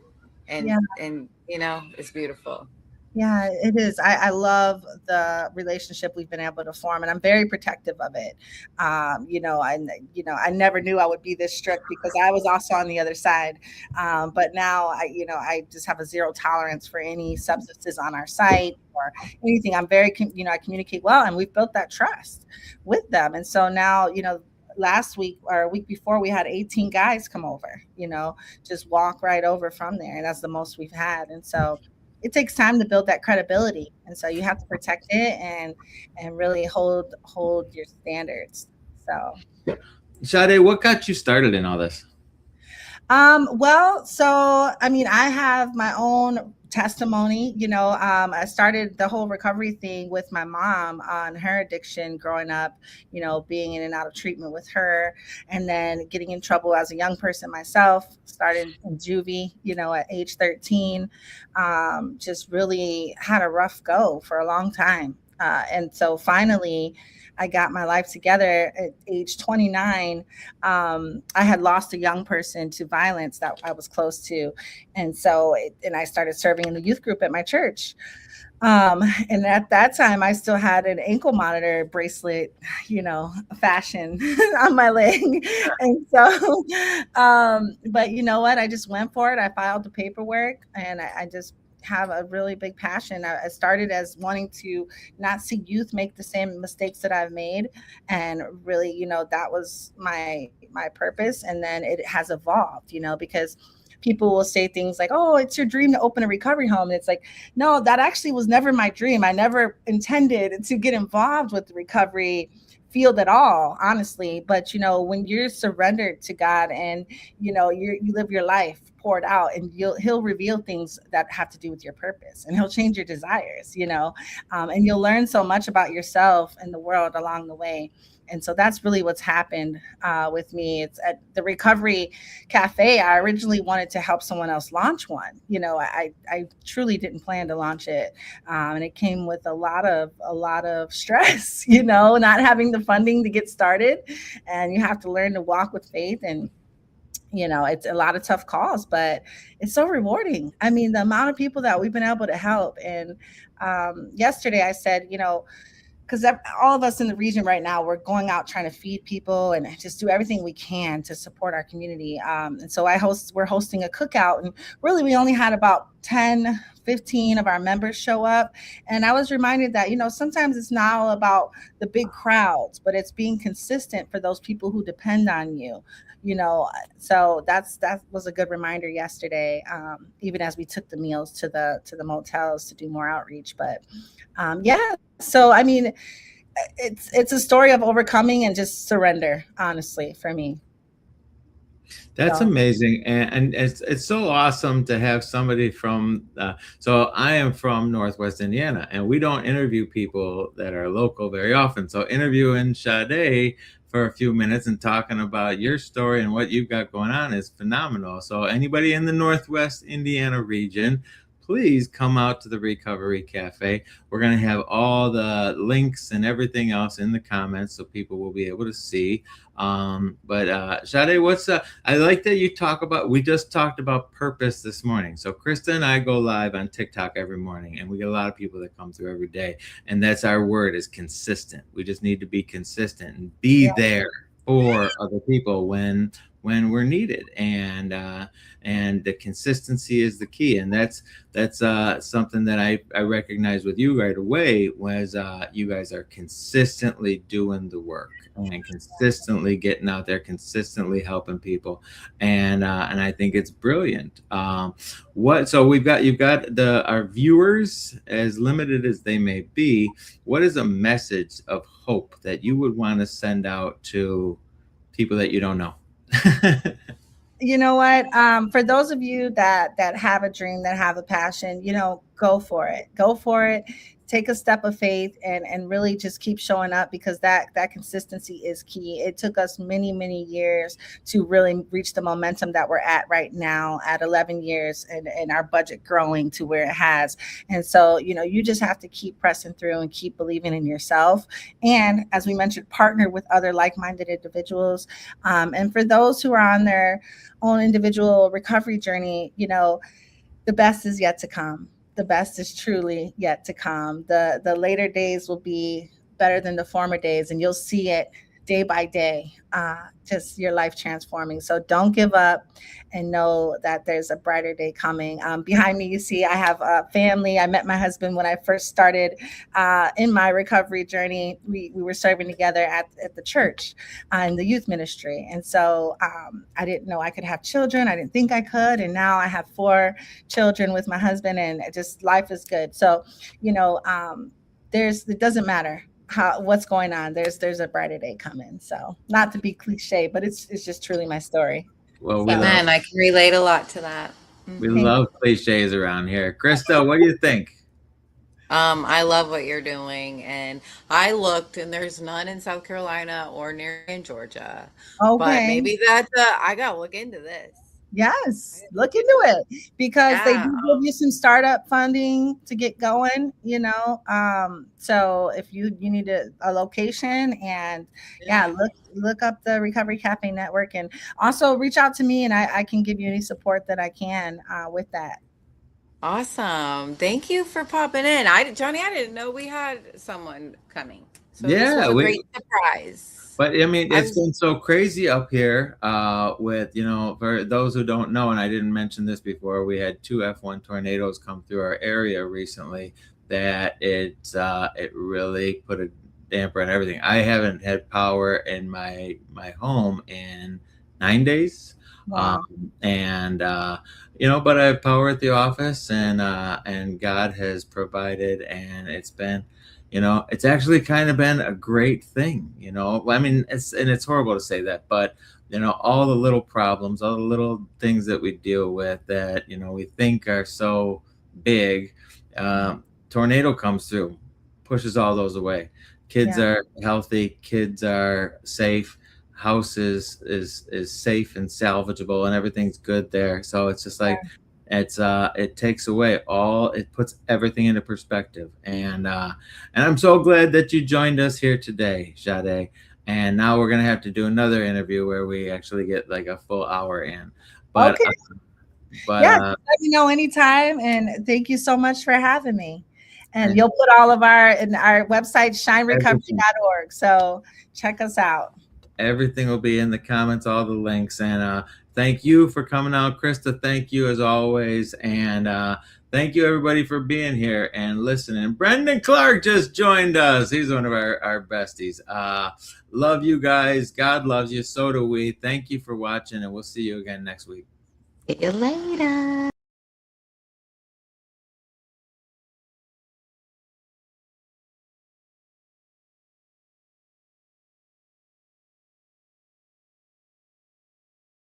and it's beautiful. Yeah, it is. I love the relationship we've been able to form, and I'm very protective of it. I never knew I would be this strict because I was also on the other side. But now I just have a zero tolerance for any substances on our site or anything. I'm very, I communicate well, and we've built that trust with them. And so now, last week or a week before, we had 18 guys come over, just walk right over from there. And that's the most we've had. And so it takes time to build that credibility. And so you have to protect it and really hold your standards. So Sade, what got you started in all this? I have my own testimony. I started the whole recovery thing with my mom on her addiction growing up, being in and out of treatment with her, and then getting in trouble as a young person myself, started in juvie, at age 13, just really had a rough go for a long time. And so finally, I got my life together at age 29. I had lost a young person to violence that I was close to. And so, I started serving in the youth group at my church. And at that time, I still had an ankle monitor bracelet, fashion on my leg. And so, but you know what? I just went for it. I filed the paperwork, and I just have a really big passion. I started as wanting to not see youth make the same mistakes that I've made. And really, that was my purpose. And then it has evolved, because people will say things like, oh, it's your dream to open a recovery home. And it's like, no, that actually was never my dream. I never intended to get involved with the recovery field at all, honestly. But, when you're surrendered to God and, you live your life poured out, and he'll reveal things that have to do with your purpose, and he'll change your desires, and you'll learn so much about yourself and the world along the way. And so that's really what's happened with me. It's at the Recovery Cafe. I originally wanted to help someone else launch one. I truly didn't plan to launch it. And it came with a lot of stress, not having the funding to get started. And you have to learn to walk with faith, and it's a lot of tough calls, but it's so rewarding. I mean, the amount of people that we've been able to help. And yesterday I said, because all of us in the region right now, we're going out trying to feed people and just do everything we can to support our community. And so we're hosting a cookout, and really we only had about 10, 15 of our members show up. And I was reminded that, sometimes it's not all about the big crowds, but it's being consistent for those people who depend on you. So that was a good reminder yesterday, even as we took the meals to the motels to do more outreach. But yeah, so I mean, it's a story of overcoming and just surrender, honestly, for me. That's amazing, and it's so awesome to have somebody from. So I am from Northwest Indiana, and we don't interview people that are local very often. So interviewing Sade for a few minutes and talking about your story and what you've got going on is phenomenal. So anybody in the Northwest Indiana region, please come out to the Recovery Cafe. We're going to have all the links and everything else in the comments so people will be able to see. But Sade, I like that you we just talked about purpose this morning. So Krista and I go live on TikTok every morning, and we get a lot of people that come through every day. And that's our word, is consistent. We just need to be consistent and be there for other people when we're needed, and the consistency is the key. And that's something that I recognize with you right away, was you guys are consistently doing the work and consistently getting out there, consistently helping people, and I think it's brilliant. So you've got our viewers, as limited as they may be. What is a message of hope that you would want to send out to people that you don't know? You know what? For those of you that have a dream, that have a passion, go for it. Go for it. Take a step of faith and really just keep showing up, because that consistency is key. It took us many, many years to really reach the momentum that we're at right now at 11 years and our budget growing to where it has. And so, you just have to keep pressing through and keep believing in yourself. And as we mentioned, partner with other like-minded individuals. And for those who are on their own individual recovery journey, the best is yet to come. The best is truly yet to come. The later days will be better than the former days, and you'll see it day by day, just your life transforming. So don't give up, and know that there's a brighter day coming. Behind me, you see I have a family. I met my husband when I first started in my recovery journey. We were serving together at the church in the youth ministry. And so I didn't know I could have children. I didn't think I could. And now I have 4 children with my husband, and just life is good. So, it doesn't matter what's going on. There's a brighter day coming. So, not to be cliche, but it's just truly my story. Well, I can relate a lot to that. We love cliches around here. Krista, what do you think? I love what you're doing, and I looked, and there's none in South Carolina or near in Georgia. Okay. But maybe I gotta look into this. Yes, look into it, because they do give you some startup funding to get going, so if you need a location, and look up the Recovery Cafe Network, and also reach out to me, and I can give you any support that I can with that. Awesome. Thank you for popping in. Johnny, I didn't know we had someone coming. So this was a great surprise. But I mean, it's been so crazy up here with, for those who don't know, and I didn't mention this before, we had 2 F1 tornadoes come through our area recently, that it really put a damper on everything. I haven't had power in my home in 9 days. Wow. But I have power at the office, and God has provided, and it's been, it's actually kind of been a great thing. I mean, it's horrible to say that, but all the little problems, all the little things that we deal with that we think are so big, tornado comes through, pushes all those away. Kids Yeah. are healthy, kids are safe, house is safe and salvageable, and everything's good there. So it's just like it takes away all, it puts everything into perspective. And I'm so glad that you joined us here today, Sade. And now we're gonna have to do another interview where we actually get like a full hour in. But Okay. but Yeah, let me know anytime. And thank you so much for having me. And and you'll put all of our in our website, everything, shinerecovery.org. So check us out. everything will be in the comments, all the links. And thank you for coming out, Krista. Thank you as always. And thank you everybody for being here and listening. Brendan Clark just joined us. He's one of our besties. Love you guys. God loves you. So do we. Thank you for watching, and we'll see you again next week. See you later.